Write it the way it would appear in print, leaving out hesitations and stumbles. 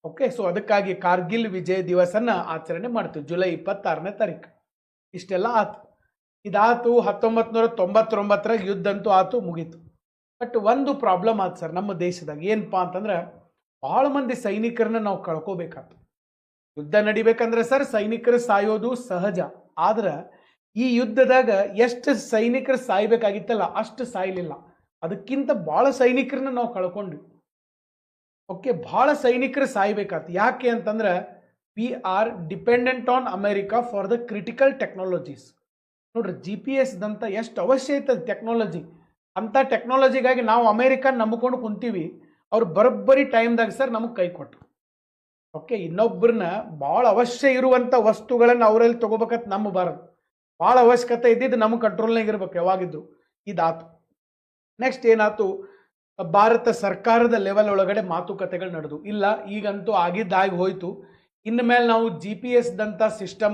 Okay. So ಅದಕ್ಕಾಗಿ ಕಾರ್ಗಿಲ್ ವಿಜಯ್ ದಿವಸನ್ನ ಆಚರಣೆ ಮಾಡ್ತೀವಿ ಜುಲೈ 26ನೇ ತಾರೀಕು. ಇಷ್ಟೆಲ್ಲ ಆತು. ಇದಾತು 1999 ಯುದ್ಧ ಅಂತೂ ಆತು, ಮುಗೀತು. ಬಟ್ ಒಂದು ಪ್ರಾಬ್ಲಮ್ ಆಯ್ತು ಸರ್ ನಮ್ಮ ದೇಶದಾಗ. ಏನಪ್ಪಾ ಅಂತಂದ್ರೆ ಭಾಳ ಮಂದಿ ಸೈನಿಕರನ್ನ ನಾವು ಕಳ್ಕೋಬೇಕಾತು. ಯುದ್ಧ ನಡಿಬೇಕಂದ್ರೆ ಸರ್ ಸೈನಿಕರು ಸಾಯೋದು ಸಹಜ. ಆದ್ರೆ ಈ ಯುದ್ಧದಾಗ ಎಷ್ಟು ಸೈನಿಕರು ಸಾಯ್ಬೇಕಾಗಿತ್ತಲ್ಲ ಅಷ್ಟು ಸಾಯ್ಲಿಲ್ಲ. ಅದಕ್ಕಿಂತ ಭಾಳ ಸೈನಿಕರನ್ನ ನಾವು ಕಳ್ಕೊಂಡ್ವಿ. ಓಕೆ, ಭಾಳ ಸೈನಿಕರು ಸಾಯ್ಬೇಕಾತು. ಯಾಕೆ ಅಂತಂದ್ರೆ we are dependent on America for the critical technologies. ನೋಡ್ರಿ, GPS ದಂತ ಎಷ್ಟು ಅವಶ್ಯ ಐತದ ಟೆಕ್ನಾಲಜಿ. ಅಂಥ ಟೆಕ್ನಾಲಜಿಗಾಗಿ ನಾವು ಅಮೇರಿಕನ್ ನಂಬ್ಕೊಂಡು ಕುಂತೀವಿ. ಅವ್ರು ಬರೋಬ್ಬರಿ ಟೈಮ್ದಾಗ ಸರ್ ನಮಗೆ ಕೈ ಕೊಟ್ಟರು. ಓಕೆ, ಇನ್ನೊಬ್ಬರನ್ನ ಭಾಳ ಅವಶ್ಯ ಇರುವಂಥ ವಸ್ತುಗಳನ್ನು ಅವರಲ್ಲಿ ತೊಗೋಬೇಕಂತ ನಂಬಬಾರದು. ಭಾಳ ಅವಶ್ಯಕತೆ ಇದ್ದಿದ್ದು ನಮ್ಮ ಕಂಟ್ರೋಲ್ನಾಗ ಇರ್ಬೇಕು ಯಾವಾಗಿದ್ರು. ಇದಾತು. ನೆಕ್ಸ್ಟ್ ಏನಾಯ್ತು, ಭಾರತ ಸರ್ಕಾರದ ಲೆವೆಲ್ ಒಳಗಡೆ ಮಾತುಕತೆಗಳು ನಡೆದು ಇಲ್ಲ ಈಗಂತೂ ಆಗಿದ್ದಾಗಿ ಹೋಯ್ತು. ಇನ್ನು ಮೇಲೆ ನಾವು GPS ದಂಥ ಸಿಸ್ಟಮ್